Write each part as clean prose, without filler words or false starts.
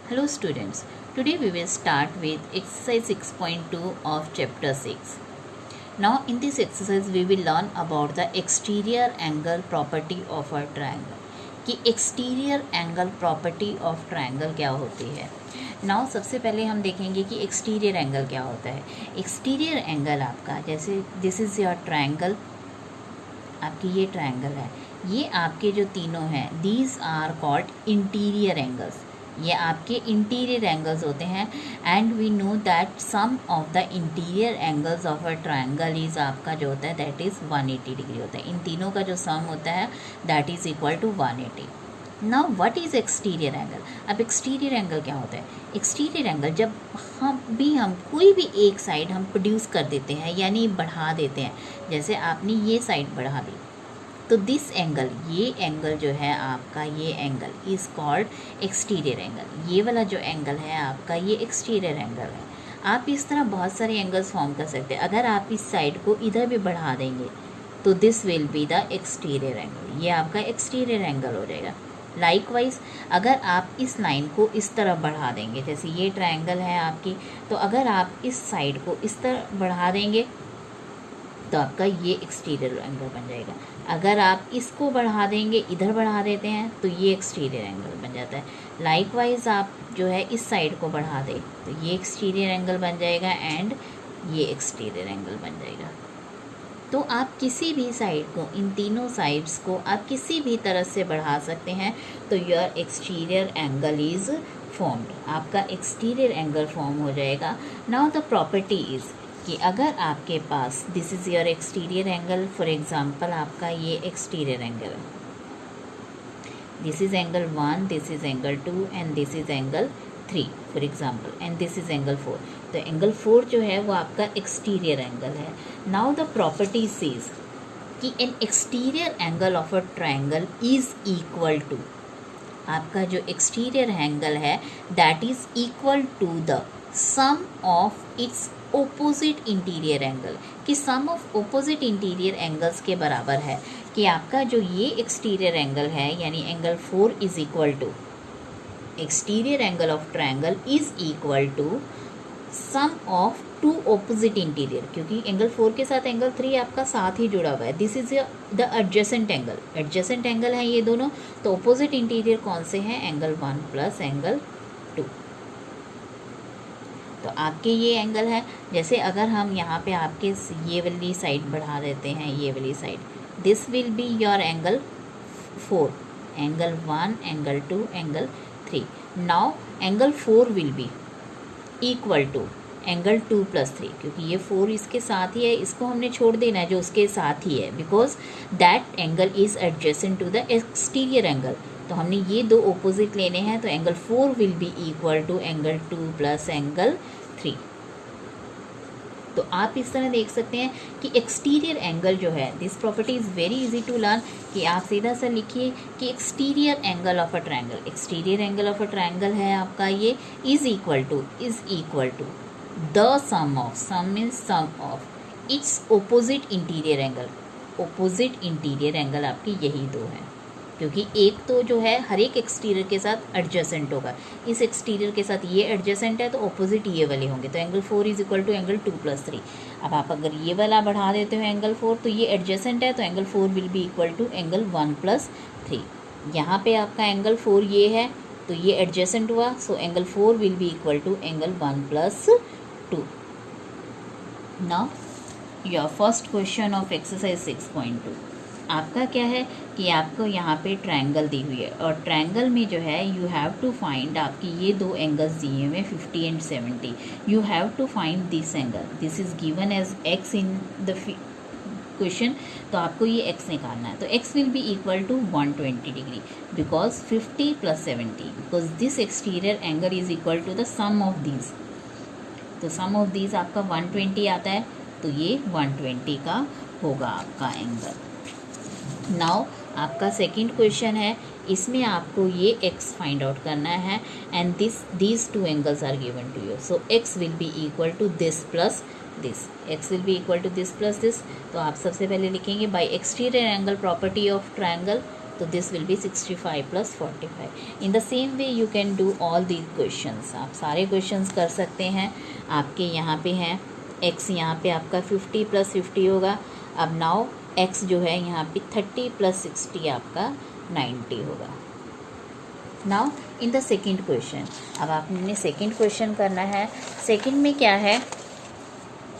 Hello students, today we will start with exercise 6.2 of chapter 6. Now in this exercise we will learn about the exterior angle property of a triangle. कि exterior angle property of triangle क्या होती है. Now सबसे पहले हम देखेंगे कि exterior angle क्या होता है. Exterior angle आपका जैसे this is your triangle, आपकी ये ट्रायंगल है, ये आपके जो तीनों हैं these are called interior angles, ये आपके इंटीरियर एंगल्स होते हैं. And we know that sum of the interior angles of a triangle is आपका जो होता है दैट इज़ 180 डिग्री होता है. इन तीनों का जो सम होता है that is equal to 180. Now what is exterior angle. अब एक्सटीरियर एंगल क्या होता है. एक्सटीरियर एंगल जब हम कोई भी एक साइड हम प्रोड्यूस कर देते हैं यानी बढ़ा देते हैं, जैसे आपने ये साइड बढ़ा दी तो दिस एंगल, ये एंगल जो है आपका, ये angle is called exterior angle. ये वाला जो एंगल है आपका ये एक्सटीरियर एंगल है. आप इस तरह बहुत सारे एंगल्स फॉर्म कर सकते हैं. अगर आप इस साइड को इधर भी बढ़ा देंगे तो this will be the exterior angle, ये आपका एक्सटीरियर एंगल हो जाएगा. लाइकवाइज अगर आप इस लाइन को इस तरफ बढ़ा देंगे, जैसे ये ट्रायंगल है आपकी, तो अगर आप इस साइड को इस तरफ बढ़ा देंगे तो आपका ये एक्सटीरियर एंगल बन जाएगा. अगर आप इसको बढ़ा देंगे, इधर बढ़ा देते हैं तो ये एक्सटीरियर एंगल बन जाता है. लाइकवाइज आप जो है इस साइड को बढ़ा दें तो ये एक्सटीरियर एंगल बन जाएगा एंड ये एक्सटीरियर एंगल बन जाएगा. तो आप किसी भी साइड को, इन तीनों साइड्स को आप किसी भी तरह से बढ़ा सकते हैं तो your exterior angle is formed, आपका एक्सटीरियर एंगल फॉर्म हो जाएगा. नाउ द प्रॉपर्टी इज़ कि अगर आपके पास this is your exterior angle, for example आपका ये एक्सटीरियर एंगल है, this is angle 1, this is angle 2 and this is angle 3 for example, and this is angle 4. तो एंगल 4 जो है वो आपका एक्सटीरियर एंगल है. नाउ द प्रॉपर्टी सेज कि N exterior angle of a triangle is equal to, आपका जो exterior angle है that is equal to the sum of its opposite interior angle, कि sum of opposite interior angles के बराबर है. कि आपका जो ये एक्सटीरियर एंगल है यानी angle 4 is equal to exterior angle of triangle is equal to sum of two opposite interior, क्योंकि एंगल 4 के साथ एंगल 3 आपका साथ ही जुड़ा हुआ है. This is the adjacent angle, adjacent angle है ये दोनों. तो ओपोजिट इंटीरियर कौन से हैं, एंगल 1 प्लस एंगल 2. तो आपके ये एंगल है. जैसे अगर हम यहाँ पे आपके ये वाली साइड बढ़ा देते हैं, ये वाली side, this will be your angle 4, angle 1, angle 2, angle 3. Now angle 4 will be equal to angle 2 plus 3, क्योंकि ये 4 इसके साथ ही है, इसको हमने छोड़ देना है जो उसके साथ ही है, because that angle is adjacent to the exterior angle. तो हमने ये दो ओपोजिट लेने हैं, तो angle 4 will be equal to angle 2 plus angle 3. तो आप इस तरह देख सकते हैं कि एक्सटीरियर एंगल जो है, this property is very easy to learn. कि आप सीधा सा लिखिए कि exterior angle of a triangle, exterior angle of a triangle है आपका ये is equal to the sum of, sum means sum of its opposite interior angle. Opposite interior angle आपकी यही दो हैं, क्योंकि एक तो जो है हर एक एक्सटीरियर के साथ एडजेसेंट होगा. इस एक्सटीरियर के साथ ये एडजेसेंट है तो ऑपोजिट ये वाले होंगे. तो angle 4 is equal to angle 2 plus 3. अब आप अगर ये वाला बढ़ा देते हो एंगल 4 तो ये एडजेसेंट है, तो angle 4 will be equal to angle 1 plus 3. यहाँ पे आपका एंगल 4 ये है तो ये एडजेसेंट हुआ, so angle 4 will be equal to angle 1 plus 2. Now your first question of exercise 6.2 आपका क्या है कि आपको यहाँ पे ट्रायंगल दी हुई है, और ट्रायंगल में जो है यू हैव टू फाइंड, आपकी ये दो एंगल्स दिए हुए 50 and 70. You have to find this angle, this is given as x in the question. तो आपको ये x निकालना है. तो x will be equal to 120 degree, because 50 plus 70, because this exterior angle is equal to the sum of these. तो sum of these आपका 120 आता है, तो ये 120 का होगा आपका एंगल. नाउ आपका सेकंड क्वेश्चन है, इसमें आपको ये x फाइंड आउट करना है and these two angles are given to you. So x will be equal to this plus this, x will be equal to this plus this. तो आप सबसे पहले लिखेंगे by exterior angle property of triangle, तो this will be 65 plus 45। In the same way you can do all these questions, आप सारे questions कर सकते हैं। आपके यहाँ पे हैं x, यहाँ पे आपका 50 प्लस 50 होगा। अब नाउ x जो है यहाँ पे 30 प्लस 60 आपका 90 होगा। Now in the second question, अब आपने सेकेंड क्वेश्चन करना है। सेकेंड में क्या है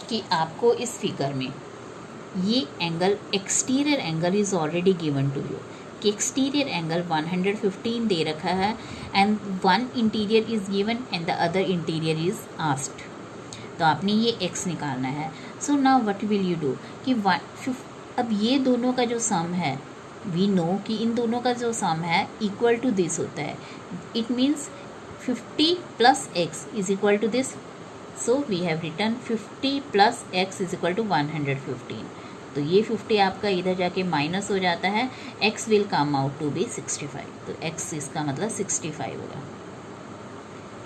कि आपको इस फिगर में ये angle, exterior angle is already given to you, कि एक्सटीरियर एंगल 115 दे रखा है and one interior is given and the other interior is asked. तो आपने ये x निकालना है। So now what will you do कि अब ये दोनों का जो सम है, वी नो कि इन दोनों का जो सम है इक्वल टू दिस होता है। It means 50 plus x is equal to this. So we have written 50 plus x is equal to 115। तो ये 50 आपका इधर जाके माइनस हो जाता है, x will come out to be 65। तो x इसका मतलब 65 होगा।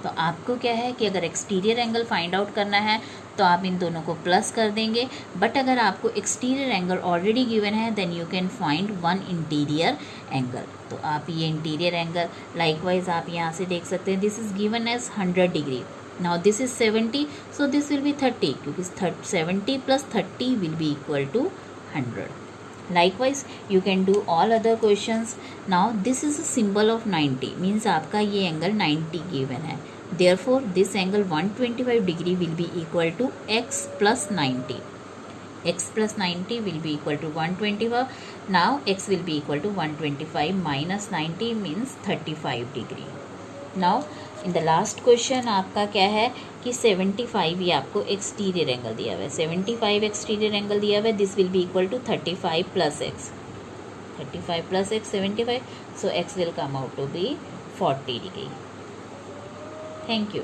तो आपको क्या है कि अगर एक्सटीरियर एंगल फाइंड आउट करना है तो आप इन दोनों को प्लस कर देंगे, बट अगर आपको एक्सटीरियर एंगल ऑलरेडी गिवन है then you can find one interior angle. तो आप ये इंटीरियर एंगल लाइकवाइज आप यहाँ से देख सकते हैं, this is given as 100 degree. Now this is 70, so this will be 30, क्योंकि 70 plus 30 will be equal to 100। Likewise, you can do all other questions. Now this is a symbol of 90, means आपका ये angle 90 given है। Therefore, this angle 125 degree will be equal to x plus 90. X plus 90 will be equal to 125. Now x will be equal to 125 minus 90 means 35 degree. Now in the last question आपका क्या है कि 75 ये आपको exterior angle दिया हुआ है, 75 exterior angle दिया हुआ है। This will be equal to 35 plus x, 35 plus x 75, so x will come out to be 40 degree. Thank you.